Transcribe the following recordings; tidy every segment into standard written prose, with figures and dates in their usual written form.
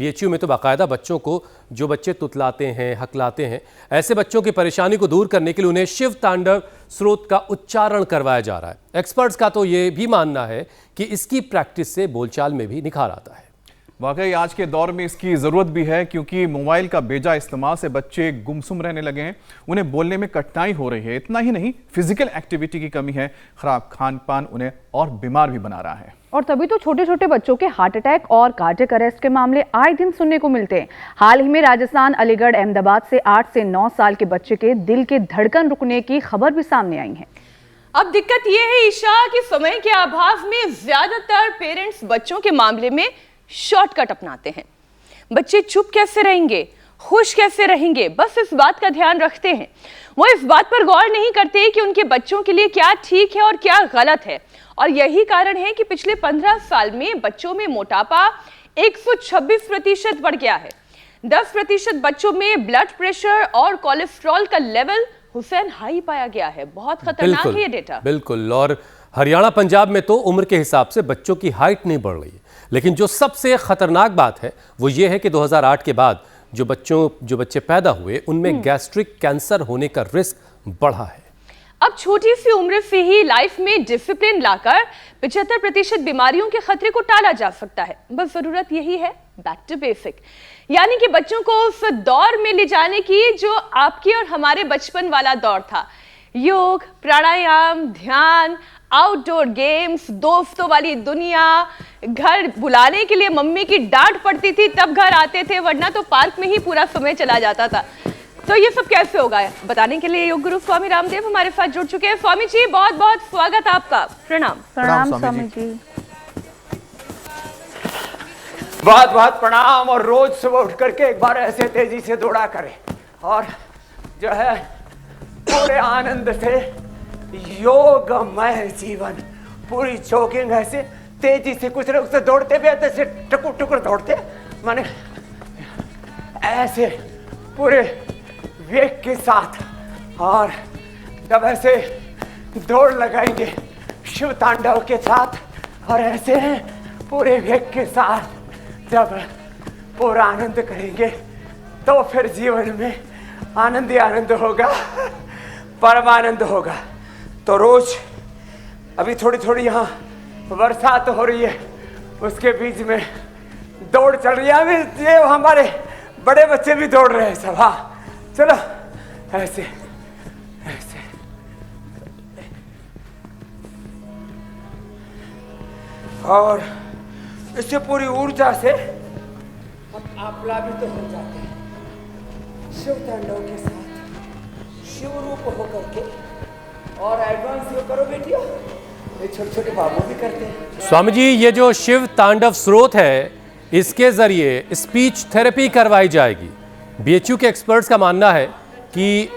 BHU में तो बाकायदा बच्चों को, जो बच्चे तुतलाते हैं, हकलाते हैं, ऐसे बच्चों की परेशानी को दूर करने के लिए उन्हें शिव तांडव स्रोत का उच्चारण करवाया जा रहा है। एक्सपर्ट्स का तो ये भी मानना है कि इसकी प्रैक्टिस से बोलचाल में भी निखार आता है। वाकई आज के दौर में इसकी ज़रूरत भी है, क्योंकि मोबाइल का बेजा इस्तेमाल से बच्चे गुमसुम रहने लगे हैं, उन्हें बोलने में कठिनाई हो रही है। इतना ही नहीं, फिजिकल एक्टिविटी की कमी है, खराब खान पान उन्हें और बीमार भी बना रहा है। और तभी तो छोटे छोटे बच्चों के हार्ट अटैक और कार्डियक अरेस्ट के मामले आए दिन सुनने को मिलते हैं। हाल ही में राजस्थान, अलीगढ़, अहमदाबाद से 8 से 9 साल के बच्चे के दिल के धड़कन रुकने की खबर भी सामने आई है। अब दिक्कत यह है ईशा कि समय के अभाव में ज्यादातर पेरेंट्स बच्चों के मामले में शॉर्टकट अपनाते हैं। बच्चे चुप कैसे रहेंगे, खुश कैसे रहेंगे, बस इस बात का ध्यान रखते हैं। वो इस बात पर गौर नहीं करते कि उनके बच्चों के लिए क्या ठीक है और क्या गलत है। और यही कारण है कि पिछले 15 साल में बच्चों में मोटापा 126% बढ़ गया है। 10% बच्चों में ब्लड प्रेशर और कोलेस्ट्रॉल का लेवल हुसैन हाई पाया गया है। बहुत खतरनाक है ये डेटा। बिल्कुल। और हरियाणा, पंजाब में तो उम्र के हिसाब से बच्चों की हाइट नहीं बढ़ रही है। लेकिन जो सबसे खतरनाक बात है वो ये है कि 2008 के बाद जो बच्चे पैदा हुए उनमें गैस्ट्रिक कैंसर होने का रिस्क बढ़ा है। अब छोटी सी उम्र से ही लाइफ में डिसिप्लिन लाकर 75% बीमारियों के खतरे को टाला जा सकता है। बस जरूरत यही है, बैक टू बेसिक, यानी कि बच्चों को उस दौर में ले जाने की जो आपके और हमारे बचपन वाला दौर था। योग, प्राणायाम, ध्यान, आउटडोर गेम्स, दोस्तों वाली दुनिया। घर बुलाने के लिए मम्मी की डांट पड़ती थी तब घर आते थे, वरना तो पार्क में ही पूरा समय चला जाता था। तो ये सब कैसे होगा, बताने के लिए योग गुरु स्वामी रामदेव हमारे साथ जुड़ चुके हैं। स्वामी जी, बहुत बहुत स्वागत आपका। प्रणाम। प्रणाम स्वामी जी। बहुत बहुत प्रणाम। और रोज सुबह उठ करके एक बार ऐसे तेजी से दौड़ा करें और जो है पूरे आनंद से योगमय जीवन, पूरी जॉगिंग ऐसे तेजी से, कुछ लोग से दौड़ते भी आते से टुकुर टुकुर दौड़ते, माने ऐसे पूरे वेग के साथ। और जब ऐसे दौड़ लगाएंगे शिव तांडव के साथ और ऐसे पूरे वेग के साथ जब पूरा आनंद करेंगे तो फिर जीवन में आनंद ही आनंद होगा, परमानंद होगा। तो रोज अभी थोड़ी थोड़ी यहाँ बरसात हो रही है, उसके बीच में दौड़ चल रही है। अभी ये हमारे बड़े बच्चे भी दौड़ रहे हैं सब। हाँ चलो ऐसे ऐसे। और इससे पूरी ऊर्जा से हम आप्लावित हो जाते हैं शिव तांडव के साथ, शिव रूप होकर के। और एडवांस यो करो बेटिया, ये छोटे छोटे बाबू भी करते हैं। स्वामी जी, ये जो शिव तांडव स्रोत है, इसके जरिए स्पीच थेरेपी करवाई जाएगी। बीएचयू के एक्सपर्ट्स का मानना है कि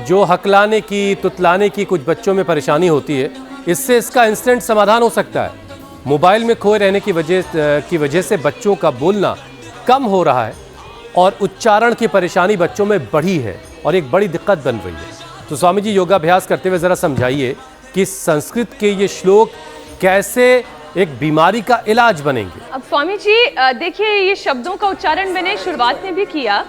जो हकलाने की, तुतलाने की कुछ बच्चों में परेशानी होती है, इससे इसका इंस्टेंट समाधान हो सकता है। मोबाइल में खोए रहने की वजह से बच्चों का बोलना कम हो रहा है और उच्चारण की परेशानी बच्चों में बढ़ी है और एक बड़ी दिक्कत बन रही है। तो स्वामी जी, योगाभ्यास करते हुए ज़रा समझाइए कि संस्कृत के ये श्लोक कैसे एक बीमारी का इलाज बनेंगे। अब स्वामी जी देखिए, ये शब्दों का उच्चारण मैंने शुरुआत में भी किया।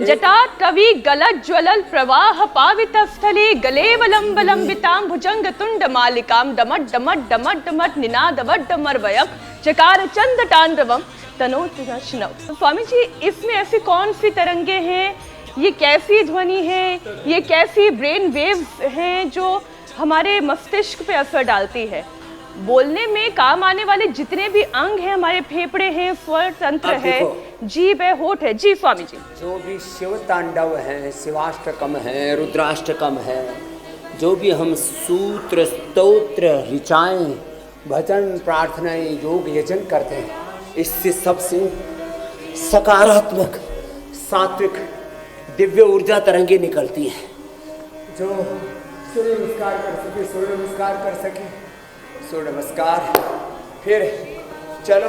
जटा टवी गलत ज्वलल प्रवाह पावित स्थले गलेवलम लंबिताम भुजंग तुंड मालिकाम डमट डमट डमट डमट निनादवट डमरवयम चकार चंद तांडवम तनोत नशनव। स्वामी जी, इसमें ऐसी कौन सी तरंगे हैं, ये कैसी ध्वनि है, ये कैसी ब्रेन वेव्स हैं जो हमारे मस्तिष्क पे असर डालती है? बोलने में काम आने वाले जितने भी अंग हैं, हमारे फेफड़े हैं, स्वर तंत्र है, जीभ है, होठ है। जी स्वामी जी। जो भी शिव तांडव है, शिवाष्टकम है, रुद्राष्टकम है, जो भी हम सूत्र, स्तोत्र, ऋचाएं, भजन, प्रार्थनाएं, योग, यजन करते हैं, इससे सबसे सकारात्मक, सात्विक, दिव्य ऊर्जा तरंगे निकलती हैं। जो सूर्य नमस्कार कर सके सूर्य नमस्कार कर सके सूर्य नमस्कार। फिर चलो,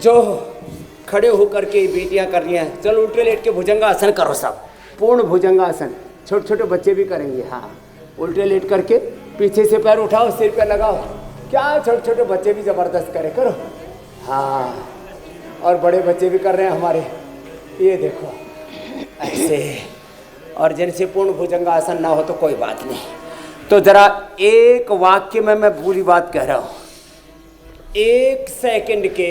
जो खड़े होकर के बेटियां कर रही हैं, चलो उल्टे लेट के भुजंगासन करो, सब पूर्ण भुजंगासन। छोटे छोटे बच्चे भी करेंगे। हाँ, उल्टे लेट करके पीछे से पैर उठाओ, सिर पे लगाओ। क्या छोटे छोटे बच्चे भी जबरदस्त करे, करो। हाँ, और बड़े बच्चे भी कर रहे हैं हमारे, ये देखो ऐसे। और जिनसे पूर्ण भुजंगासन ना हो तो कोई बात नहीं। तो जरा एक वाक्य में मैं पूरी बात कह रहा हूं, 1 सेकंड के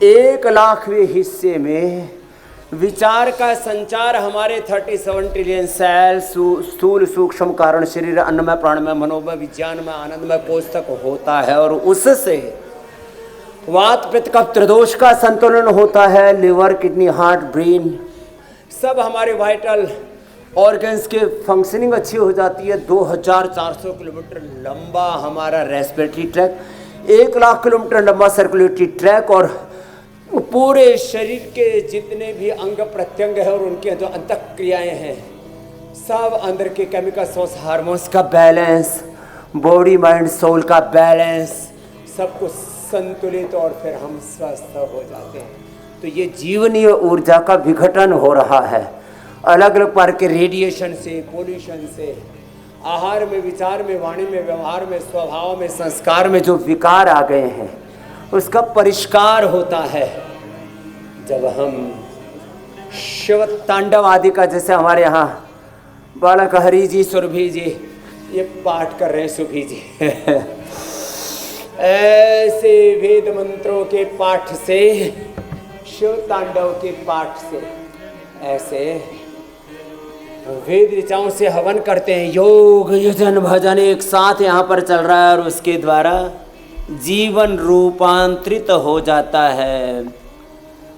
1 लाखवें हिस्से में विचार का संचार हमारे 37 ट्रिलियन सेल स्थूल सूक्ष्म कारण शरीर अन्नमय प्राणमय मनोमय विज्ञानमय आनंदमय कोष तक होता है, और उससे वात पित्त कफ त्रिदोष का संतुलन होता है। लिवर किडनी हार्ट ब्रेन सब हमारे वाइटल ऑर्गन्स के फंक्शनिंग अच्छी हो जाती है। 2400 किलोमीटर लंबा हमारा रेस्पिरेटरी ट्रैक, 1 लाख किलोमीटर लंबा सर्कुलेटरी ट्रैक, और पूरे शरीर के जितने भी अंग प्रत्यंग है और उनके जो अंतःक्रियाएं हैं सब अंदर के केमिकल सोर्स हार्मोन्स का बैलेंस, बॉडी माइंड सोल का बैलेंस, सब कुछ संतुलित, और फिर हम स्वस्थ हो जाते हैं। तो ये जीवनीय ऊर्जा का विघटन हो रहा है अलग अलग प्रकार के रेडिएशन से, पोल्यूशन से, आहार में, विचार में, वाणी में, व्यवहार में, स्वभाव में, संस्कार में जो विकार आ गए हैं उसका परिष्कार होता है जब हम शिव तांडव आदि का, जैसे हमारे यहाँ बालक हरि जी, सुरभि जी ये पाठ कर रहे हैं, सुभी जी ऐसे वेद मंत्रों के पाठ से, शिव तांडव के पाठ से, ऐसे वेद ऋचाओं से हवन करते हैं। योग यजन भजन एक साथ यहाँ पर चल रहा है और उसके द्वारा जीवन रूपांतरित हो जाता है।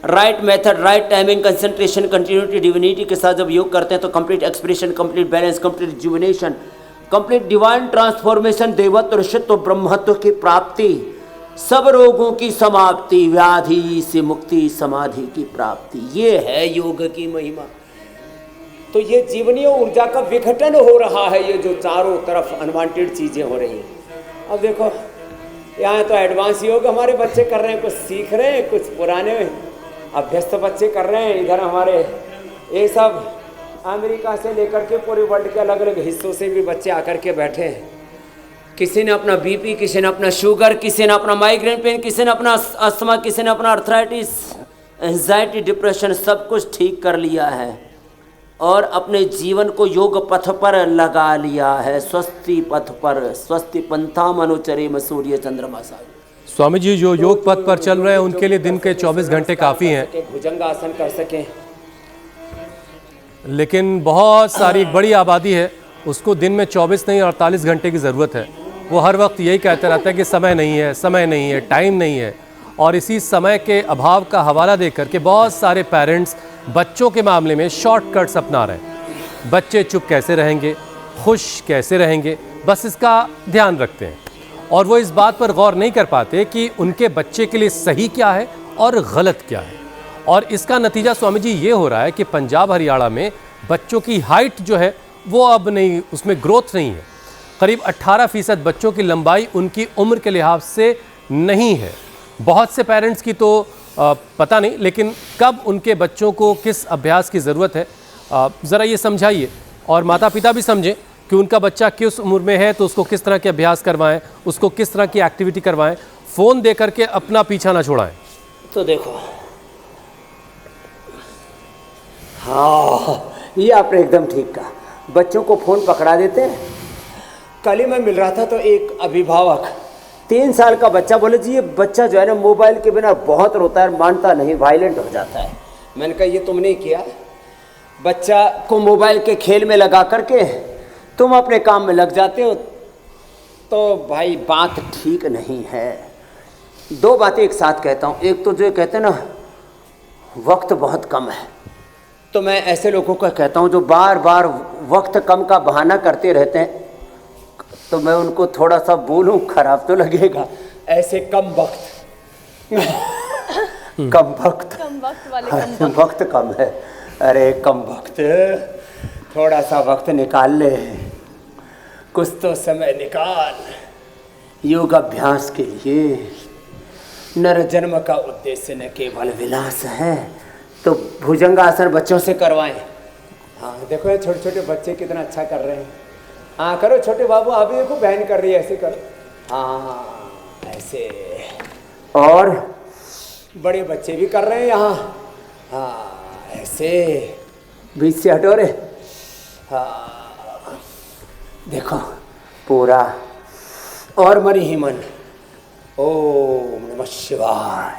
Right method, right timing, concentration, continuity, divinity के साथ जब योग करते हैं तो complete expression, complete balance, complete rejuvenation, complete divine transformation, देवत्व, ऋषित्व, ब्रह्मत्व की प्राप्ति, सब रोगों की समाप्ति, व्याधि से मुक्ति, समाधि की प्राप्ति, ये है योग की महिमा। तो ये जीवनीय ऊर्जा का विघटन हो रहा है, ये जो चारों तरफ अनवांटेड चीजें हो रही हैं। अब देखो यहाँ तो एडवांस योग हमारे बच्चे कर रहे हैं, कुछ सीख रहे हैं, कुछ पुराने अभ्यस्त बच्चे कर रहे हैं। इधर हमारे ये सब अमेरिका से लेकर के पूरे वर्ल्ड के अलग अलग हिस्सों से भी बच्चे आकर के बैठे हैं। किसी ने अपना बीपी, किसी ने अपना शुगर, किसी ने अपना माइग्रेन पेन, किसी ने अपना अस्थमा, किसी ने अपना अर्थराइटिस, एंजाइटी, डिप्रेशन, सब कुछ ठीक कर लिया है और अपने जीवन को योग पथ पर लगा लिया है। स्वस्ति पथ पर, स्वस्ति पंथाम अनुचरे सूर्य चंद्रमा सागर। स्वामी जी जो योग पथ पर चल रहे हैं उनके लिए दिन के 24 घंटे काफ़ी हैं, भुजंगासन कर सकें। लेकिन बहुत सारी एक बड़ी आबादी है, उसको दिन में 24 नहीं 48 घंटे की ज़रूरत है। वो हर वक्त यही कहते रहता है कि समय नहीं है, समय नहीं है, टाइम नहीं है। और इसी समय के अभाव का हवाला दे करके बहुत सारे पेरेंट्स बच्चों के मामले में शॉर्टकट्स अपना रहे हैं। बच्चे चुप कैसे रहेंगे, खुश कैसे रहेंगे, बस इसका ध्यान रखते हैं और वो इस बात पर गौर नहीं कर पाते कि उनके बच्चे के लिए सही क्या है और गलत क्या है। और इसका नतीजा स्वामी जी ये हो रहा है कि पंजाब हरियाणा में बच्चों की हाइट जो है वो अब नहीं, उसमें ग्रोथ नहीं है। करीब 18% बच्चों की लंबाई उनकी उम्र के लिहाज से नहीं है। बहुत से पेरेंट्स की तो पता नहीं, लेकिन कब उनके बच्चों को किस अभ्यास की ज़रूरत है ज़रा ये समझाइए, और माता पिता भी समझें कि उनका बच्चा किस उम्र में है तो उसको किस तरह के अभ्यास करवाएं, उसको किस तरह की एक्टिविटी करवाएं, फ़ोन दे करके अपना पीछा ना छोड़ाएं। तो देखो, हाँ ये आपने एकदम ठीक कहा, बच्चों को फ़ोन पकड़ा देते हैं। कल ही मैं मिल रहा था तो एक अभिभावक 3 साल का बच्चा बोले जी ये बच्चा जो है ना मोबाइल के बिना बहुत रोता है, मानता नहीं, वायलेंट हो जाता है। मैंने कहा ये तुमने किया, बच्चा को मोबाइल के खेल में लगा करके तुम अपने काम में लग जाते हो, तो भाई बात ठीक नहीं है। 2 बातें एक साथ कहता हूँ। एक तो जो कहते हैं ना वक्त बहुत कम है, तो मैं ऐसे लोगों को कहता हूँ जो बार बार वक्त कम का बहाना करते रहते हैं, तो मैं उनको थोड़ा सा बोलूं खराब तो लगेगा, ऐसे कम वक्त कम वक्त वाले वक्त कम है, अरे कम वक्त, थोड़ा सा वक्त निकाल ले, कुछ तो समय निकाल योग अभ्यास के लिए। नर जन्म का उद्देश्य न केवल विलास है, तो भुजंगासन बच्चों से करवाएं। हाँ देखो ये छोटे छोटे बच्चे कितना अच्छा कर रहे हैं। हाँ करो छोटे बाबू, आप देखो बहन कर रही है, ऐसे करो, हाँ ऐसे। और बड़े बच्चे भी कर रहे हैं यहाँ। हाँ ऐसे बीच से हटो रे। हाँ देखो पूरा और मरी ही मन। ओम नमः शिवाय,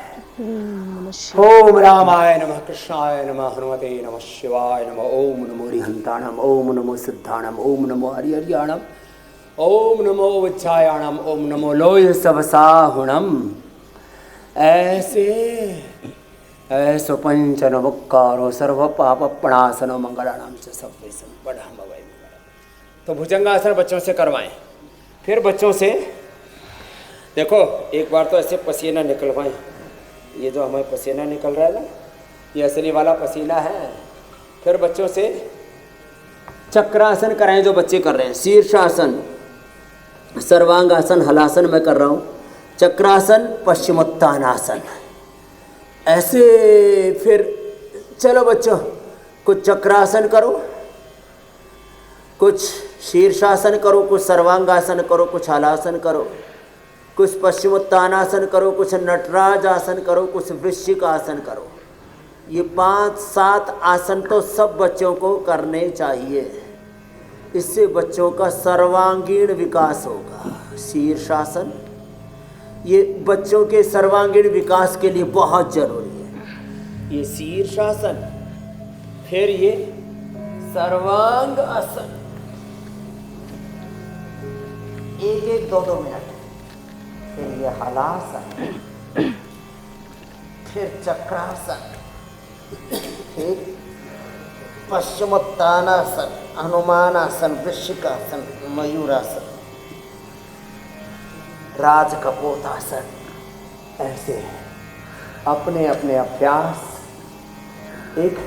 ओम रामाय नमः, कृष्णाय नमः, हनुमते नमः शिवाय नमः, ओम नमो रिहंताणम, ओम नमो सिद्धाणम, ओम नमो हरिहरियाणम, ओम नमो वज्रायाणम, ओम नमो लोय सबसाहुणम। ऐसो पंचनमुक्कारो सर्व पाप प्रणासनो मंगलानाम च सर्वेषां पढ़म वै मंगलम। तो भुजंगासन बच्चों से करवाएं। फिर बच्चों से देखो एक बार तो ऐसे पसीना निकलवाएं। ये जो हमें पसीना निकल रहा है ना, ये असली वाला पसीना है। फिर बच्चों से चक्रासन कराएं जो बच्चे कर रहे हैं। शीर्षासन, सर्वांगासन, हलासन मैं कर रहा हूँ, चक्रासन, पश्चिमोत्तानासन। ऐसे फिर चलो बच्चों कुछ चक्रासन करो, कुछ शीर्षासन करो, कुछ सर्वांगासन करो, कुछ हलासन करो, कुछ पश्चिमोत्तानासन करो, कुछ नटराज आसन करो, कुछ वृश्चिक आसन करो। ये 5-7 आसन तो सब बच्चों को करने चाहिए। इससे बच्चों का सर्वांगीण विकास होगा। शीर्षासन ये बच्चों के सर्वांगीण विकास के लिए बहुत जरूरी है। ये शीर्षासन, फिर ये सर्वांग आसन, 1-1, 2-2 मिनट। फिर ये हलासन, फिर चक्रासन, फिर पश्चिमोत्तानासन, हनुमानासन, वृश्चिकासन, मयूरासन, राजकपोतासन। ऐसे अपने अपने अभ्यास एक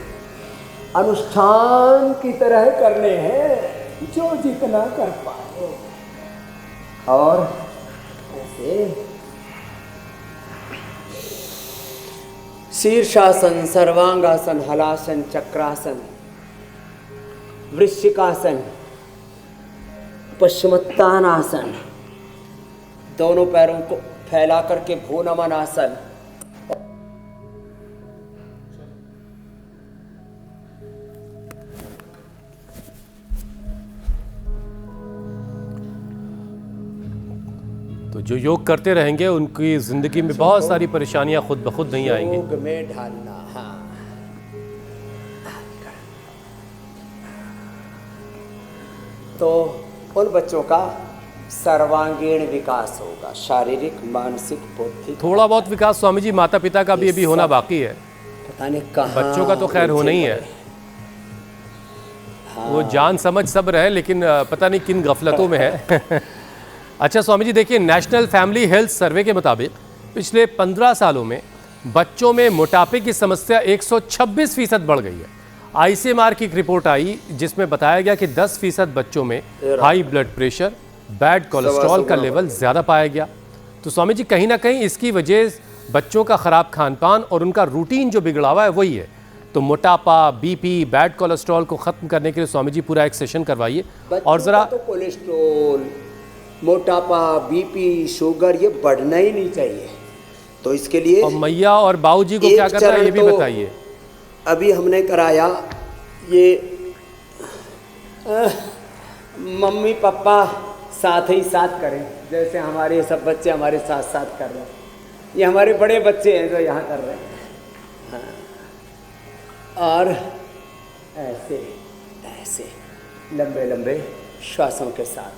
अनुष्ठान की तरह करने हैं, जो जितना कर पाए। और ऐसे शीर्षासन, सर्वांगासन, हलासन, चक्रासन, वृश्चिकासन, पश्चिमोत्तानासन, दोनों पैरों को फैला करके भ्रू नमन आसन। तो जो योग करते रहेंगे उनकी जिंदगी में बहुत सारी परेशानियां खुद ब खुद नहीं आएंगी। योग में ढालना। हाँ तो उन बच्चों का सर्वांगीण विकास होगा, शारीरिक, मानसिक, बौद्धिक। थोड़ा बहुत विकास स्वामी जी माता पिता का भी अभी होना बाकी है। पता नहीं कहाँ, बच्चों का तो खैर होना ही है। वो जान समझ सब रहे, लेकिन पता नहीं किन गफलतों में है। अच्छा स्वामी जी देखिए, नेशनल फैमिली हेल्थ सर्वे के मुताबिक पिछले 15 सालों में बच्चों में मोटापे की समस्या 126% बढ़ गई है। ICMR की एक रिपोर्ट आई जिसमें बताया गया कि 10% बच्चों में high blood pressure, bad cholesterol का लेवल ज़्यादा पाया गया। तो स्वामी जी कहीं ना कहीं इसकी वजह बच्चों का ख़राब खान पान और उनका रूटीन जो बिगड़ा हुआ है वही है। तो मोटापा, BP, बैड कोलेस्ट्रॉल को ख़त्म करने के लिए स्वामी जी पूरा एक सेशन करवाइए। और ज़रा तो कोलेस्ट्रॉल, मोटापा, BP, शुगर ये बढ़ना ही नहीं चाहिए। तो इसके लिए और मैया और बाबूजी को क्या करना है ये भी बताइए। अभी हमने कराया ये मम्मी पापा साथ ही साथ करें, जैसे हमारे सब बच्चे हमारे साथ साथ कर रहे हैं। ये हमारे बड़े बच्चे हैं जो यहाँ कर रहे हैं। हाँ। और ऐसे ऐसे लंबे लंबे श्वासों के साथ।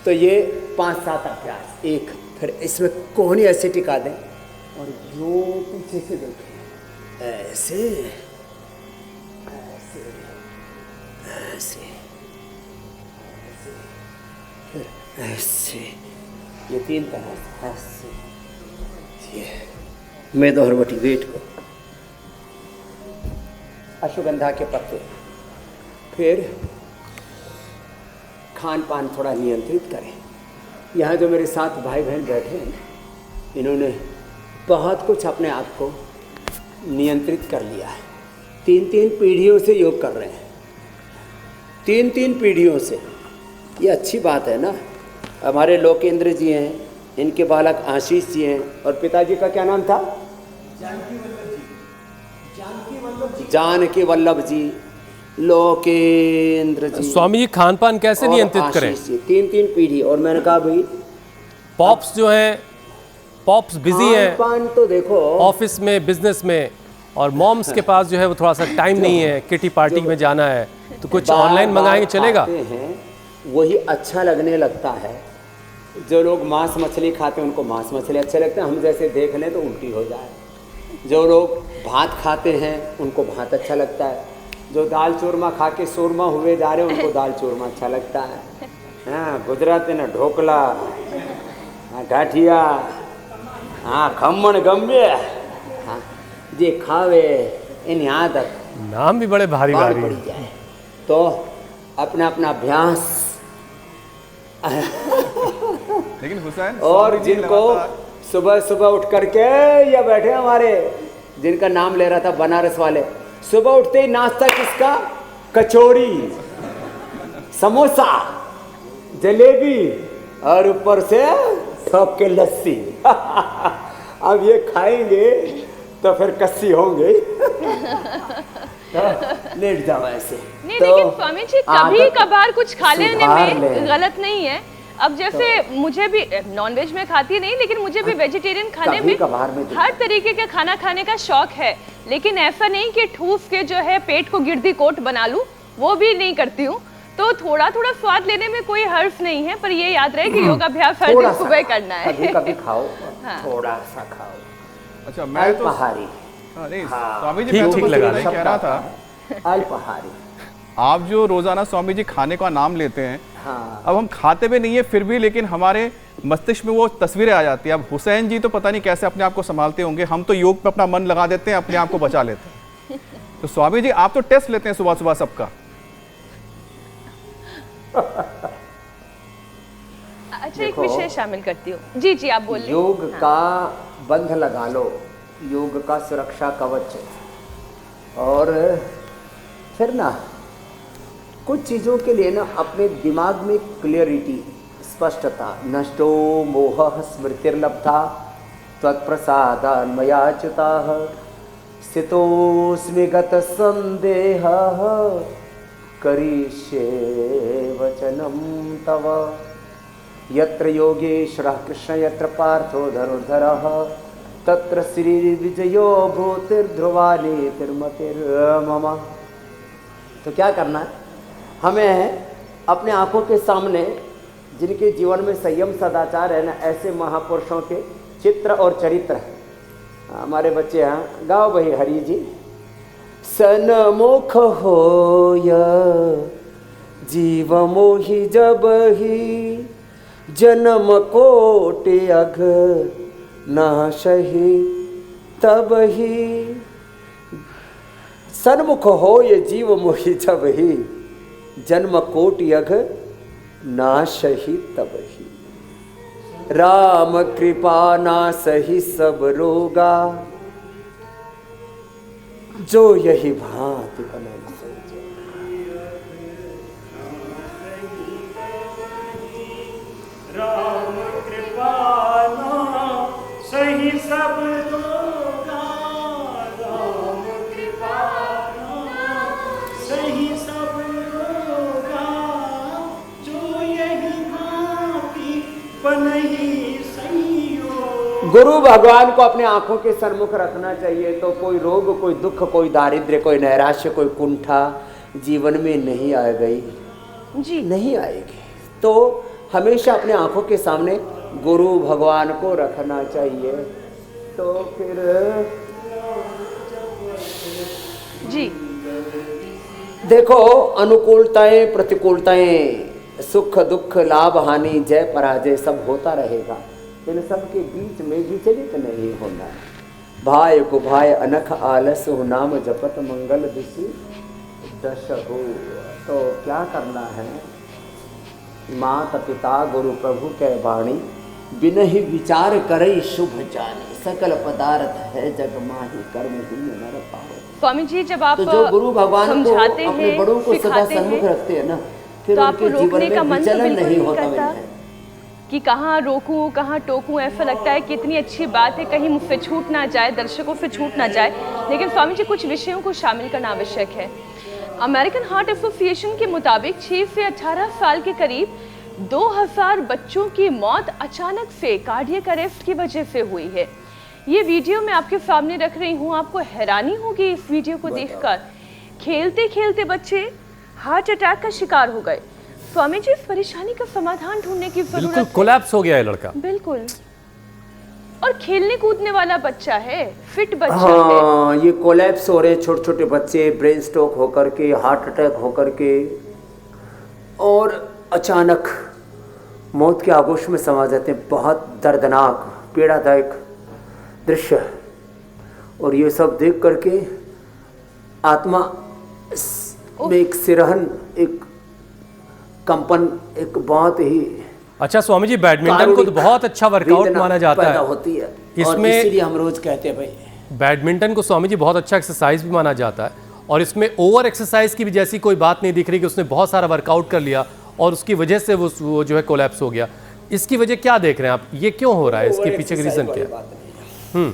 तो ये 5-7 अभ्यास। एक फिर इसमें कोहनी ऐसे टिका दें और जो पीछे से देखें, ऐसे ऐसे ऐसे फिर ऐसे, ये 3 तरह ऐसे। ये मेद और बटी वेट को, अश्वगंधा के पत्ते। फिर खान पान थोड़ा नियंत्रित करें। यहाँ जो मेरे साथ भाई बहन बैठे हैं, इन्होंने बहुत कुछ अपने आप को नियंत्रित कर लिया है। 3-3 पीढ़ियों से योग कर रहे हैं, 3-3 पीढ़ियों से। ये अच्छी बात है ना। हमारे लोकेंद्र जी हैं, इनके बालक आशीष जी हैं, और पिताजी का क्या नाम था? जानकी वल्लभ जी, लोकेंद्र जी, स्वामी जी खान पान कैसे और नियंत्रित करें? आशीष जी, 3 पीढ़ी। और मैंने कहा भाई पॉप्स जो हैं, पॉप्स बिजी हैं खान तो देखो ऑफिस में, बिजनेस में, और मॉम्स के पास जो है वो थोड़ा सा टाइम नहीं है, किटी पार्टी में जाना है, तो कुछ ऑनलाइन मंगाएंगे चलेगा? खाते हैं वही अच्छा लगने लगता है। जो लोग मांस मछली खाते हैं उनको मांस मछली अच्छे लगते हैं, हम जैसे देख लें तो उल्टी हो जाए। जो लोग भात खाते हैं उनको भात अच्छा लगता है, जो दाल चूरमा खा के सूरमा हुए जा रहे हैं उनको दाल चूरमा अच्छा लगता है। हाँ, गुजराती ने ढोकला, हाँ, गाठिया, हाँ, खमण गम्बे, हाँ, जे खावे इन आदत नाम भी बड़े भारी भारी पड़ी हैं। जाए तो अपना अपना अभ्यास। लेकिन हुसैन, और स्वामी जी जिनको लगातार- सुबह सुबह उठ करके, या बैठे हमारे जिनका नाम ले रहा था बनारस वाले, सुबह उठते ही नाश्ता किसका? कचौड़ी, समोसा, जलेबी, और ऊपर से थोक के लस्सी। अब ये खाएंगे तो फिर कस्सी होंगे। लेट जाओ ऐसे। नहीं, तो लेकिन स्वामी जी कभी आदत कभार कुछ खा लेने सुधार में लें। गलत नहीं है। अब जैसे मुझे भी, नॉनवेज में खाती नहीं, लेकिन मुझे भी वेजिटेरियन खाने कभी में कभार में तो- हर तरीके का खाना खाने का शौक है, लेकिन ऐसा नहीं कि ठूस के जो है पेट को गिरदी कोट बना लूं, वो भी नहीं करती हूँ। तो थोड़ा थोड़ा स्वाद लेने में कोई हर्ज नहीं है, पर ये याद रहे कि योगाभ्यास हर थोड़ा दिन सा सुबह करना है। कभी कभी खाओ, हाँ। थोड़ा सा खाओ। अच्छा, मैं तो अल्पाहारी, हाँ, नहीं, हाँ। स्वामी जी ठीक- मैं तो ठीक कुछ लगा नहीं रहे कह रहा था। अल्पाहारी। आप जो रोजाना स्वामी जी खाने का नाम लेते हैं, हाँ, अब हम खाते भी नहीं है फिर भी, लेकिन हमारे मस्तिष्क में वो तस्वीरें आ जाती है। अब हुसैन जी तो पता नहीं कैसे अपने आप को संभालते होंगे, हम तो योग पे अपना मन लगा देते हैं, अपने आप को बचा लेते हैं। तो स्वामी जी आप तो टेस्ट लेते हैं सुबह सुबह सबका। अच्छा, एक देखो, विषय शामिल करती हूँ। जी जी, आप बोलिए। योग हाँ। का बंध लगा लो, योग का सुरक्षा कवच। और फिर ना कुछ चीज़ों के लिए ना अपने दिमाग में क्लियरिटी, स्पष्टता, नष्टो मोह स्मृतिर्लब्धा त्वत्प्रसादान्मयाच्युताः स्थितोऽस्मि गतः संदेहः करिष्ये वचनं तव। यत्र योगेश्वरः कृष्ण यत्र पार्थो धनुर्धरः तत्र श्रीविजयो भूतिर्ध्रुवा नीतिर्मतिर्मम। तो क्या करना है हमें? अपने आंखों के सामने जिनके जीवन में संयम सदाचार है ना, ऐसे महापुरुषों के चित्र और चरित्र। हमारे बच्चे यहाँ गाओ भाई हरि जी। सन्मुख होय जीव मोहि जब ही जन्म कोटि अघ नाशहि तब ही। सन्मुख हो ये जीव मोहि जब ही जन्म कोटि अघ नाशहि तब ही। राम कृपा नासहि सब रोगा जो यही भांति बनल सोचे। राम कृपा सही सब रोगा, राम कृपा सही सब रोगा, जो यही भांति बनहि संयोग। गुरु भगवान को अपने आंखों के सन्मुख रखना चाहिए, तो कोई रोग, कोई दुख, कोई दारिद्र्य, कोई नैराश्य, कोई कुंठा जीवन में नहीं आ गई, जी नहीं आएगी। तो हमेशा अपने आंखों के सामने गुरु भगवान को रखना चाहिए। तो फिर जी देखो, अनुकूलताएं प्रतिकूलताएं, सुख दुख, लाभ हानि, जय पराजय सब होता रहेगा। इन सब के बीच में विचलित नहीं होना। भाई को भाई अनख आलस हो, नाम जपत मंगल दिशि दश हो। तो क्या करना है? माता पिता गुरु प्रभु के वाणी बिन ही विचार करे शुभ जाने। सकल पदार्थ है जग माही, कर्म ही नर पाओ। स्वामी जी, जब आप तो जो गुरु भगवान को समझाते अपने हैं, बड़ों को सदा सिखाते सन्मुख हैं, रखते हैं ना, फिर तो आपको उनके जीवन रोकने का में मन तो विचलन बिल्कुल नहीं नहीं होता करता। है। कि कहाँ रोकूं कहाँ टोकूं। ऐसा लगता है कि इतनी अच्छी बात है, कहीं मुझसे छूट ना जाए, दर्शकों से छूट ना जाए। लेकिन स्वामी जी, कुछ विषयों को शामिल करना आवश्यक है। अमेरिकन हार्ट एसोसिएशन के मुताबिक 6 से 18 साल के करीब 2000 बच्चों की मौत अचानक से कार्डियक अरेस्ट की वजह से हुई है। ये वीडियो मैं आपके सामने रख रही हूँ। आपको हैरानी होगी इस वीडियो को देखकर। खेलते खेलते बच्चे हार्ट अटैक का शिकार हो गए। स्वामी जी, इस परेशानी का समाधान ढूंढने की जरूरत बिल्कुल है। कोलैप्स हो गया है लड़का। बिल्कुल, और खेलने कूदने वाला बच्चा है, फिट बच्चा है। हाँ, ये कोलैप्स हो रहे हैं छोटे छोटे बच्चे, ब्रेन स्ट्रोक होकर के, हार्ट अटैक होकर के, और अचानक मौत के आगोश में समा जाते हैं। बहुत दर्दनाक, पीड़ादायक दृश्य। और ये सब देख करके आत्मा में एक सिरहन, एक कंपन, एक बहुत ही अच्छा स्वामी जी, बैडमिंटन को तो बहुत अच्छा वर्कआउट माना जाता पैदा है। होती है, इसमें इसीलिए हम रोज कहते हैं भाई बैडमिंटन को स्वामी जी बहुत अच्छा एक्सरसाइज भी माना जाता है। और इसमें ओवर एक्सरसाइज की भी जैसी कोई बात नहीं दिख रही कि उसने बहुत सारा वर्कआउट कर लिया और उसकी वजह से वो जो है कोलैप्स हो गया। इसकी वजह क्या देख रहे हैं आप? ये क्यों हो रहा है? इसके पीछे का रीजन क्या है?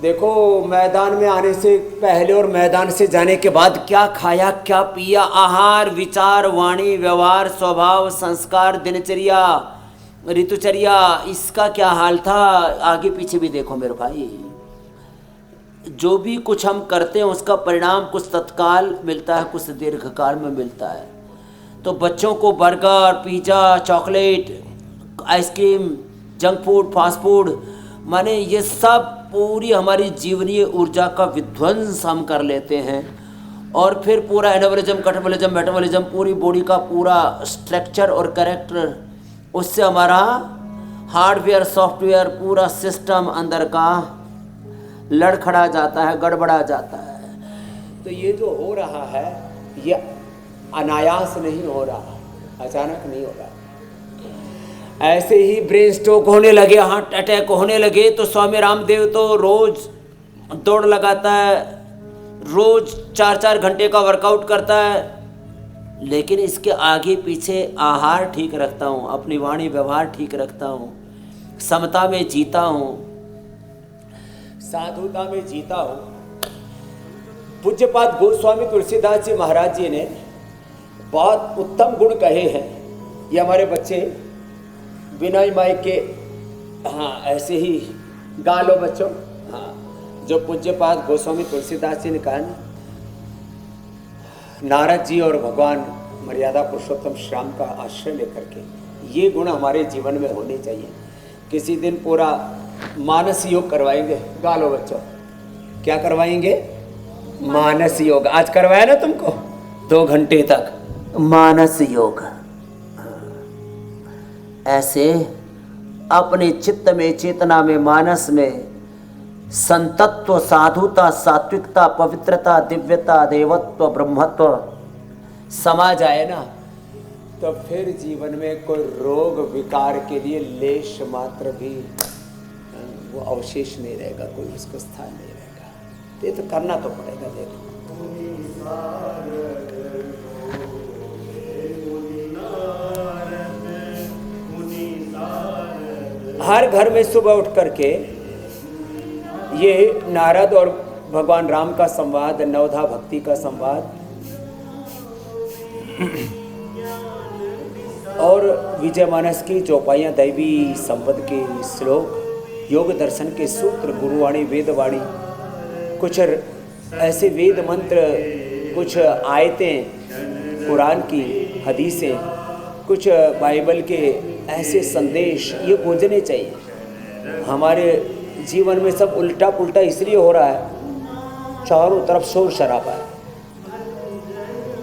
देखो, मैदान में आने से पहले और मैदान से जाने के बाद क्या खाया, क्या पिया, आहार, विचार, वाणी, व्यवहार, स्वभाव, संस्कार, दिनचर्या, ऋतुचर्या, इसका क्या हाल था, आगे पीछे भी देखो मेरे भाई। जो भी कुछ हम करते हैं उसका परिणाम कुछ तत्काल मिलता है, कुछ दीर्घकाल में मिलता है। तो बच्चों को burger, pizza, chocolate, ice cream, junk food, fast food, माने ये सब पूरी हमारी जीवनीय ऊर्जा का विध्वंस हम कर लेते हैं। और फिर पूरा एनाबॉलिज्म, कैटाबॉलिज्म, मेटाबॉलिज्म, पूरी बॉडी का पूरा स्ट्रक्चर और कैरेक्टर, उससे हमारा हार्डवेयर, सॉफ्टवेयर, पूरा सिस्टम अंदर का लड़खड़ा जाता है, गड़बड़ा जाता है। तो ये जो हो रहा है ये अनायास नहीं हो रहा, अचानक नहीं हो रहा। ऐसे ही ब्रेन स्ट्रोक होने लगे, हार्ट अटैक होने लगे, तो स्वामी रामदेव तो रोज दौड़ लगाता है, रोज 4-4 घंटे का वर्कआउट करता है। लेकिन इसके आगे पीछे आहार ठीक रखता हूँ, अपनी वाणी व्यवहार ठीक रखता हूँ, समता में जीता हूँ, साधुता में जीता हूँ। पूज्यपाद गोस्वामी तुलसीदास जी महाराज जी ने बहुत उत्तम गुण कहे हैं। ये हमारे बच्चे बिना माइक के, हाँ ऐसे ही गा लो बच्चों। हाँ, जो पूज्यपाद गोस्वामी तुलसीदास जी ने कहा ना, नारद जी और भगवान मर्यादा पुरुषोत्तम श्री राम का आश्रय लेकर के, ये गुण हमारे जीवन में होने चाहिए। किसी दिन पूरा मानस योग करवाएंगे, गा लो बच्चों। क्या करवाएंगे? मानस योग। आज करवाया ना तुमको 2 घंटे तक मानस योग। ऐसे अपने चित्त में, चेतना में, मानस में संतत्व, साधुता, सात्विकता, पवित्रता, दिव्यता, देवत्व, ब्रह्मत्व समा जाए ना, तो फिर जीवन में कोई रोग विकार के लिए लेश मात्र भी वो अवशेष नहीं रहेगा, कोई उसको स्थान नहीं रहेगा। ये तो करना तो पड़ेगा। देखो हर घर में सुबह उठ करके ये नारद और भगवान राम का संवाद, नवधा भक्ति का संवाद और विजय मानस की चौपाइयाँ, दैवी संपद के श्लोक, योग दर्शन के सूत्र, गुरुवाणी, वेदवाणी, कुछ ऐसे वेद मंत्र, कुछ आयतें कुरान की, हदीसें, कुछ बाइबल के ऐसे संदेश, ये गूंजने चाहिए। हमारे जीवन में सब उल्टा पुल्टा इसलिए हो रहा है, चारों तरफ शोर शराबा है,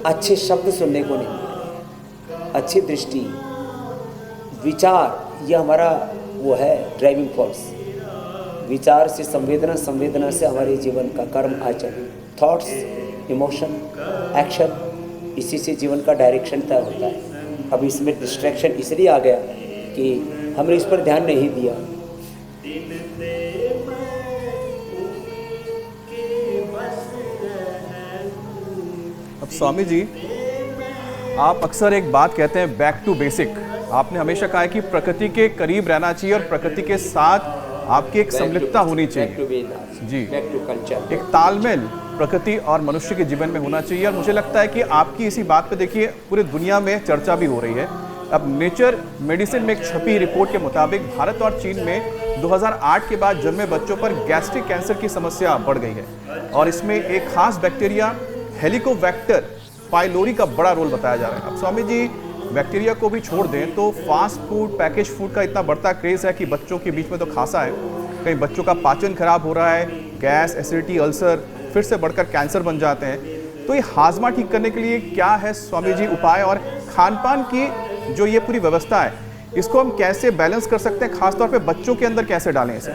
अच्छे शब्द सुनने को नहीं मिल रहे, अच्छी दृष्टि, विचार, ये हमारा वो है ड्राइविंग फोर्स। विचार से संवेदना, संवेदना से हमारे जीवन का कर्म आचरण, थॉट्स, इमोशन, एक्शन, इसी से जीवन का डायरेक्शन तय होता है। अब इसमें डिस्ट्रैक्शन इसलिए आ गया कि हमने इस पर ध्यान नहीं दिया। अब स्वामी जी, आप अक्सर एक बात कहते हैं, बैक टू बेसिक। आपने हमेशा कहा है कि प्रकृति के करीब रहना चाहिए और प्रकृति के साथ आपकी एक संलिप्तता होनी चाहिए जी, एक तालमेल प्रकृति और मनुष्य के जीवन में होना चाहिए। और मुझे लगता है कि आपकी इसी बात पे देखिए पूरी दुनिया में चर्चा भी हो रही है। अब नेचर मेडिसिन में एक छपी रिपोर्ट के मुताबिक भारत और चीन में 2008 के बाद जन्मे बच्चों पर गैस्ट्रिक कैंसर की समस्या बढ़ गई है और इसमें एक खास बैक्टीरिया हेलिकोबैक्टर पाइलोरी का बड़ा रोल बताया जा रहा है। अब स्वामी जी, बैक्टीरिया को भी छोड़ दें तो फास्ट फूड, पैकेज फूड का इतना बढ़ता क्रेज़ है कि बच्चों के बीच में तो खासा है। कई बच्चों का पाचन खराब हो रहा है, गैस, एसिडिटी, अल्सर, फिर से बढ़कर कैंसर बन जाते हैं। तो ये हाजमा ठीक करने के लिए क्या है स्वामी जी उपाय, और खान पान की जो ये पूरी व्यवस्था है इसको हम कैसे बैलेंस कर सकते हैं, खासतौर पे बच्चों के अंदर कैसे डालें इसे?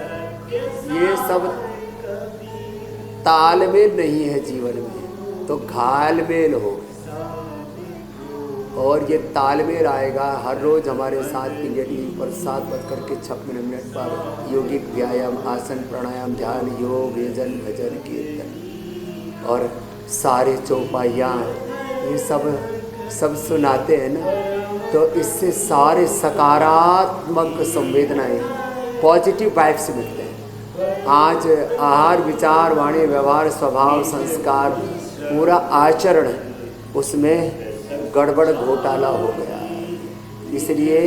ये सब तालमेल नहीं है जीवन में तो घालमेल हो, और ये तालमेल आएगा हर रोज हमारे साथ इंडिया टीवी पर 7:56 पर योगिक व्यायाम, आसन, प्राणायाम, ध्यान, योग, यजन, भजन, कीर्तन और सारे चौपाइयाँ ये सब सुनाते हैं ना, तो इससे सारे सकारात्मक संवेदनाएं, पॉजिटिव वाइब्स मिलते हैं। आज आहार, विचार, वाणी, व्यवहार, स्वभाव, संस्कार, पूरा आचरण उसमें गड़बड़ घोटाला हो गया है। इसलिए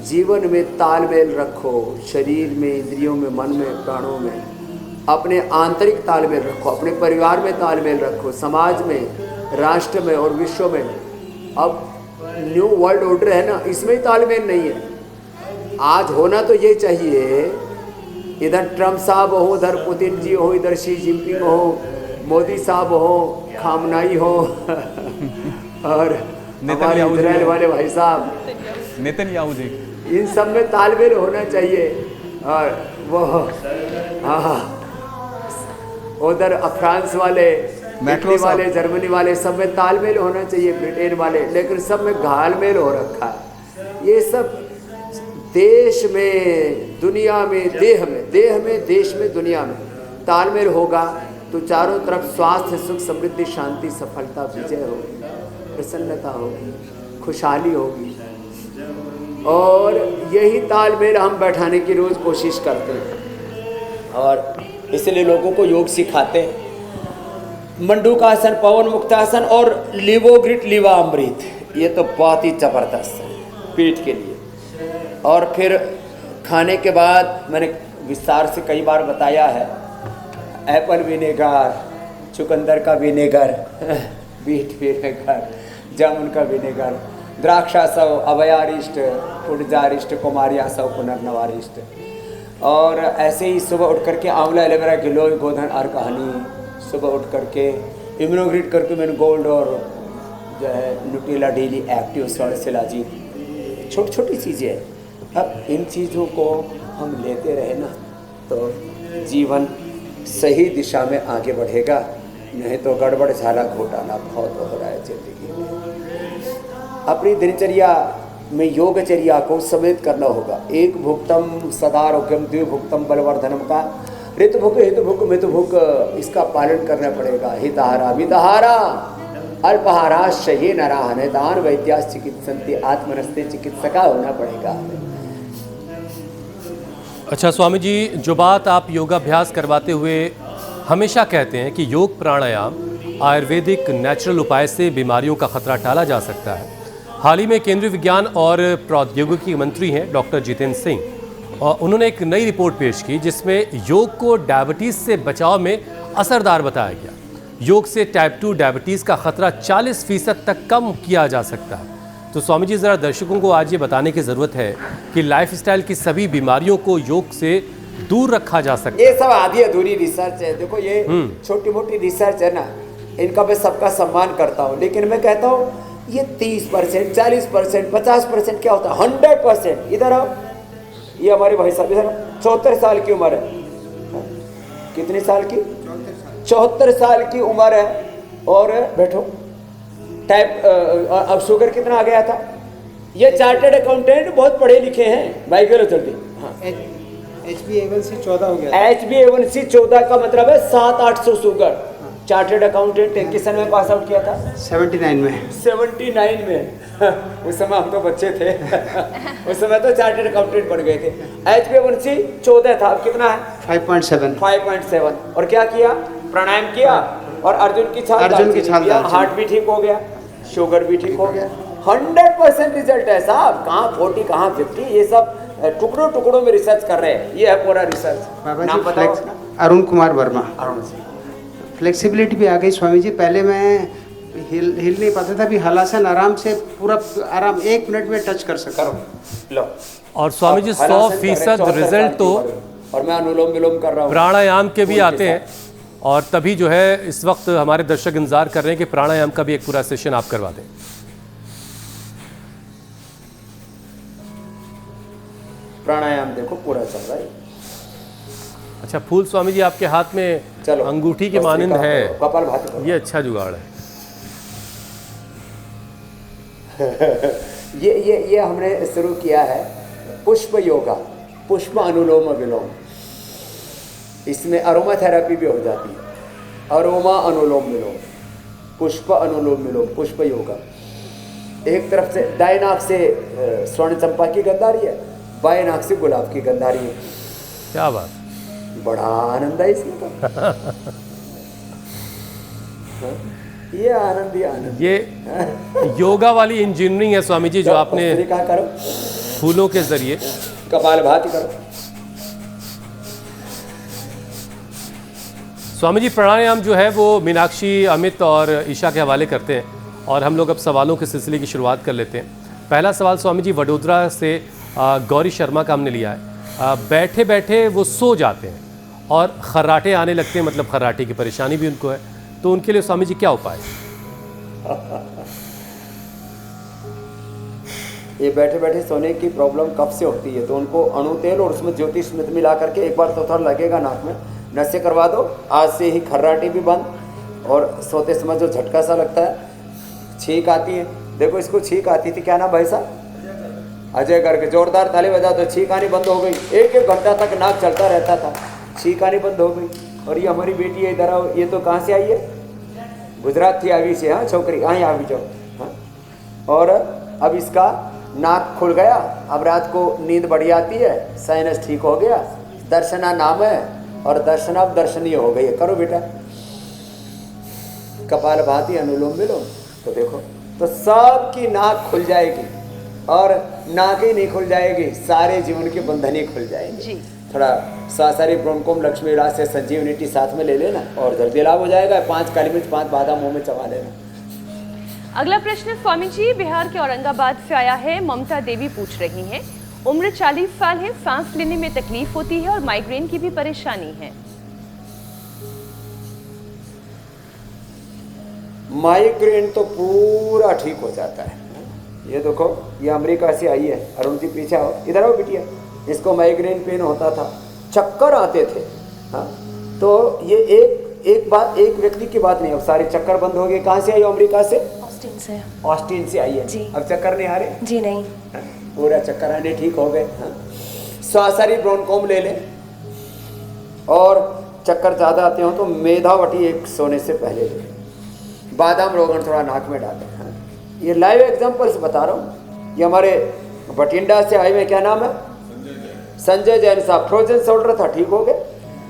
जीवन में तालमेल रखो, शरीर में, इंद्रियों में, मन में, प्राणों में, अपने आंतरिक तालमेल रखो, अपने परिवार में तालमेल रखो, समाज में, राष्ट्र में और विश्व में। अब न्यू वर्ल्ड ऑर्डर है ना, इसमें ही तालमेल नहीं है। आज होना तो ये चाहिए, इधर ट्रम्प साहब हो, उधर पुतिन जी हो, इधर शी जिनपिंग हो, मोदी साहब हो, खामनाई हो और हमारे इजराइल वाले भाई साहब नेतन्याहू जी, इन सब में तालमेल होना चाहिए। और वो उधर फ्रांस वाले, इटली वाले, जर्मनी वाले, सब में तालमेल होना चाहिए, ब्रिटेन वाले, लेकिन सब में घालमेल हो रखा है। ये सब देश में, दुनिया में, देह में, देश में, दुनिया में तालमेल होगा तो चारों तरफ स्वास्थ्य, सुख, समृद्धि, शांति, सफलता, विजय होगी, प्रसन्नता होगी, खुशहाली होगी। और यही तालमेल हम बैठाने की रोज कोशिश करते हैं और इसलिए लोगों को योग सिखाते हैं। मंडूकासन, पवन मुक्तासन और लिवोग्रिट, लिवामृत, ये तो बहुत ही जबरदस्त है पीठ के लिए। और फिर खाने के बाद मैंने विस्तार से कई बार बताया है, एप्पल विनेगर, चुकंदर का विनेगर, बीट विनेगर, जामुन का विनेगर, द्राक्षा सव, अभयारिष्ट, पुटजारिष्ट, कुमारिया सव, पुनर्नवारिष्ट। और ऐसे ही सुबह उठ करके आंवला, एलोवेरा, गिलोय, गोधन और कहानी, सुबह उठ करके इम्यूनोग्रिड करके मैंने गोल्ड और जो है न्यूट्रेला डेली एक्टिव, स्वर्ण शिलाजीत, छोटी छोटी चीज़ें हैं। अब इन चीज़ों को हम लेते रहे ना तो जीवन सही दिशा में आगे बढ़ेगा, नहीं तो गड़बड़ झाला घोटाला बहुत हो रहा है जिंदगी में। अपनी दिनचर्या में योगचर्या को समेत करना होगा। एक भुक्तम सदारोग्यम, द्विभुक्तम बलवर्धनम का ऋतुभुक, हितभुक, मितभुक, इसका पालन करना पड़ेगा। हितहारा, मितहारा, अल्पहारा, शये नराह, निदान वैद्यास चिकित्सन्ति, आत्मनस्ते चिकित्सका होना पड़ेगा। अच्छा स्वामी जी, जो बात आप योगाभ्यास करवाते हुए हमेशा कहते हैं कि योग प्राणायाम आयुर्वेदिक नेचुरल उपाय से बीमारियों का खतरा टाला जा सकता है। हाल ही में केंद्रीय विज्ञान और प्रौद्योगिकी मंत्री हैं डॉक्टर जितेंद्र सिंह, और उन्होंने एक नई रिपोर्ट पेश की जिसमें योग को डायबिटीज़ से बचाव में असरदार बताया गया। योग से टाइप 2 डायबिटीज़ का खतरा 40% तक कम किया जा सकता है। तो स्वामी जी, ज़रा दर्शकों को आज ये बताने की ज़रूरत है कि लाइफस्टाइल की सभी बीमारियों को योग से दूर रखा जा सकता है। ये सब आधी अधूरी रिसर्च है। देखो ये छोटी मोटी रिसर्च है ना, इनका मैं सबका सम्मान करता हूँ, लेकिन मैं कहता हूँ ये 30%, 40%, 50% क्या होता है, 100%। इधर आओ, ये हमारे भाई साहब इधर 74 साल की उम्र है। कितने साल की? 74 साल की उम्र है। और बैठो, टाइप अब शुगर कितना आ गया था? ये चार्टर्ड अकाउंटेंट बहुत पढ़े लिखे हैं, भाई करो जल्दी। हाँ, HbA1c 14 हो गया। HbA1c 14 का मतलब है 700-800 शुगर। चार्टर्ड अकाउंटेंट किस सन में पास आउट किया था? 79 में। 79 में। उस समय हम तो बच्चे थे। उस समय तो चार्टर्ड अकाउंटेंट बन गए थे। HbA1c 14 था, अब कितना है? 5.7। 5.7। और क्या किया? प्राणायाम किया और अर्जुन की छाल हार्ट भी ठीक हो गया, शुगर भी ठीक हो गया। 100% रिजल्ट है साहब। कहाँ 40 कहाँ 50, ये सब टुकड़ों टुकड़ों में रिसर्च कर रहे हैं। ये है पूरा रिसर्च। नाम बताओ अपना? अरुण कुमार वर्मा। अरुण जी। फ्लेक्सिबिलिटी भी आ गई स्वामी जी। पहले मैं हिल नहीं पाता था, अभी हलासन आराम से पूरा आराम 1 मिनट में टच कर सकता हूँ। लो। और स्वामी जी 100% रिजल्ट तो और मैं अनुलोम विलोम कर रहा हूँ, प्राणायाम के भी आते हैं, और तभी जो है इस वक्त हमारे दर्शक इंतजार कर रहे हैं कि प्राणायाम का भी एक पूरा सेशन आप करवा दें। प्राणायाम देखो पूरा चल रहा है। अच्छा, फूल स्वामी जी आपके हाथ में चलो, अंगूठी के मानंद है, कपालभाति करो। ये अच्छा जुगाड़ है। ये हमने शुरू किया है पुष्प योगा, पुष्प अनुलोम विलोम। इसमें अरोमा थेरेपी भी हो जाती है। अरोमा अनुलोम विलोम, पुष्प अनुलोम विलोम, पुष्प योगा। एक तरफ से दाएं नाक से स्वर्ण चंपा की गंध आ रही है, बाएं नाक से गुलाब की गंध आ रही है। क्या बात, बड़ा आनंद है इसमें तो। ये आनंद ही आनंद। ये योगा वाली इंजीनियरिंग है स्वामी जी, जो आपने क्या करो, फूलों के जरिए कपालभाति करो। स्वामी जी प्राणायाम जो है वो मीनाक्षी, अमित और ईशा के हवाले करते हैं, और हम लोग अब सवालों के सिलसिले की शुरुआत कर लेते हैं। पहला सवाल स्वामी जी वडोदरा से गौरी शर्मा का हमने लिया है। बैठे बैठे वो सो जाते हैं और खर्राटे आने लगते हैं, मतलब खर्राटे की परेशानी भी उनको है, तो उनके लिए स्वामी जी क्या उपाय है? ये बैठे बैठे सोने की प्रॉब्लम कब से होती है, तो उनको अणु तेल और उसमें ज्योतिष स्मृत मिला करके एक बार तो थोड़ा लगेगा नाक में, नशे करवा दो। आज से ही खर्राटे भी बंद, और सोते समय जो झटका सा लगता है, छींक आती है, देखो इसको छींक आती थी, क्या नाम भाई साहब? अजय करके जोरदार ताली बजा दो। छींक आनी बंद हो गई, 1-1 घंटा तक नाक चलता रहता था, छींक आनी बंद हो गई। और ये हमारी बेटी है, इधर आओ, ये तो कहाँ से आई है? गुजरात थी आवी से। हाँ छोकरी, हाँ यहाँ भी जाओ। हाँ, और अब इसका नाक खुल गया, अब रात को नींद बढ़ जाती है, साइनस ठीक हो गया, दर्शना नाम है, और दर्शना अब दर्शनीय हो गई है। करो बेटा कपालभाति अनुलोम विलोम, तो देखो तो सबकी नाक खुल जाएगी, और नाक ही नहीं खुल जाएगी, सारे जीवन के बंधन ही खुल जाएंगे जी। थोड़ा सासारी ब्रोंकोम लक्ष्मी इलाज से संजीवनिटी साथ में ले लेना और जल्दी लाभ हो जाएगा। 5 काली मिर्च 5 बादाम मुंह में चबा लेना। अगला प्रश्न स्वामी जी बिहार के औरंगाबाद से आया है। ममता देवी पूछ रही हैं, उम्र 40 साल है, सांस लेने में तकलीफ होती है और माइग्रेन की भी परेशानी है। माइग्रेन तो पूरा ठीक हो जाता है। ये देखो, ये अमेरिका से आई है, अरुण जी पीछे आओ, इधर आओ बिटिया। इसको माइग्रेन पेन होता था, चक्कर आते थे। हाँ, तो ये एक व्यक्ति की बात नहीं, अब सारे चक्कर बंद हो गए। कहाँ से आई हो? अमेरिका से? ऑस्टिन से। ऑस्टिन से आई है जी। अब चक्कर नहीं आ रहे? जी नहीं। हाँ, पूरा चक्कर आने ठीक हो गए। हाँ, स्वासारी ब्रोंकोम ले लें, और चक्कर ज़्यादा आते हो तो मेधावटी एक सोने से पहले ले लें। बादाम रोगन थोड़ा नाक में डालें। हाँ, ये लाइव एग्जाम्पल से बता रहा हूँ। ये हमारे बठिंडा से आए हुए, क्या नाम है? संजय जैन साहब। फ्रोजन शोल्डर था, ठीक हो गए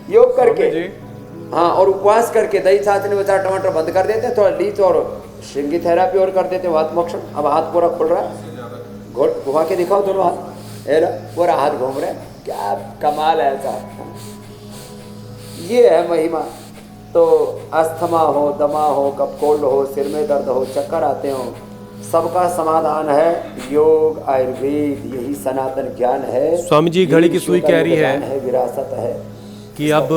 योग करके। हाँ, और उपवास करके दही छाछने में 4 टमाटर बंद कर देते, थोड़ा लीच और श्रृंगी थेरापी और कर देते, हाथ मोक्षण। अब हाथ पूरा खुल रहा है, घोट घुमा के दिखाओ दोनों हाथ, पूरा हाथ घूम रहे हैं। क्या कमाल है साहब, ये है महिमा। तो अस्थमा हो, दमा हो, कफ कोल्ड हो, सिर में दर्द हो, चक्कर आते हो, सबका समाधान है योग, आयुर्वेद, यही सनातन ज्ञान है। स्वामी जी घड़ी की सुई कह रही है विरासत है कि अब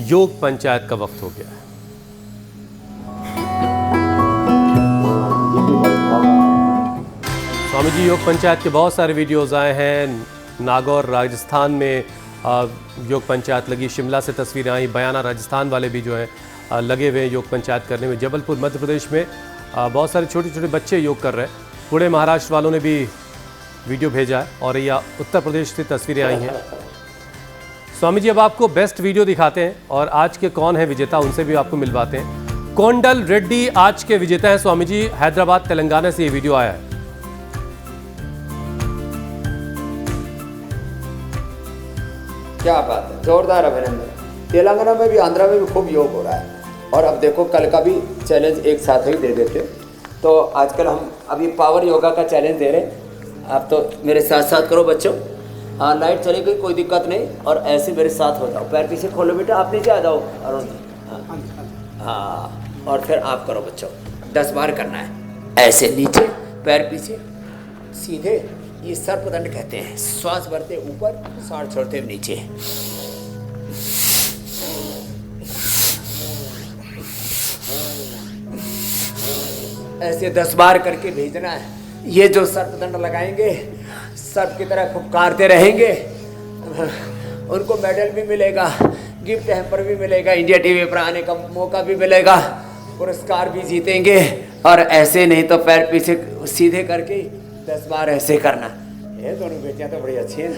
योग पंचायत का वक्त हो गया है। स्वामी जी योग पंचायत के बहुत सारे वीडियोस आए हैं। नागौर राजस्थान में योग पंचायत लगी, शिमला से तस्वीरें आई, बयाना राजस्थान वाले भी जो है लगे हुए योग पंचायत करने में। जबलपुर मध्य प्रदेश में बहुत सारे छोटे छोटे बच्चे योग कर रहे हैं। पुणे महाराष्ट्र वालों ने भी वीडियो भेजा है, और यह उत्तर प्रदेश से तस्वीरें आई हैं। स्वामी जी अब आपको बेस्ट वीडियो दिखाते हैं और आज के कौन है विजेता उनसे भी आपको मिलवाते हैं। कोंडल रेड्डी आज के विजेता हैं स्वामी जी, हैदराबाद तेलंगाना से ये वीडियो आया है। क्या बात है, जोरदार अभिनंदन। तेलंगाना में भी, आंध्रा में भी खूब योग हो रहा है। और अब देखो कल का भी चैलेंज एक साथ ही दे देते। तो आजकल हम अभी पावर योगा का चैलेंज दे रहे हैं। आप तो मेरे साथ साथ करो बच्चों। हाँ, लाइट चली गई कोई दिक्कत नहीं, और ऐसे मेरे साथ हो जाओ। पैर पीछे खोलो बेटा, आप नीचे आ जाओ अरुण। हाँ, और फिर आप करो बच्चों। 10 बार करना है। ऐसे नीचे, पैर पीछे, सीधे। ये सर्पदंड कहते हैं। श्वास भरते ऊपर, सांस छोड़ते नीचे। ऐसे 10 बार करके भेजना है। ये जो सर्पदंड लगाएंगे, सर्प की तरह फुफकारते रहेंगे, उनको मेडल भी मिलेगा, गिफ्ट हैम्पर भी मिलेगा, इंडिया टीवी पर आने का मौका भी मिलेगा, पुरस्कार भी जीतेंगे। और ऐसे नहीं तो पैर पीछे सीधे करके 10 बार ऐसे करना। ये दोनों बेटियां तो बड़ी अच्छी हैं।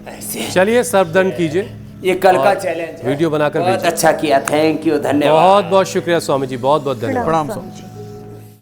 ऐसे चलिए सर्पदंड कीजिए। ये कल का चैलेंज है। वीडियो बनाकर बहुत अच्छा किया, थैंक यू, धन्यवाद। बहुत बहुत शुक्रिया स्वामी जी, बहुत बहुत धन्यवाद। प्रणाम स्वामी जी।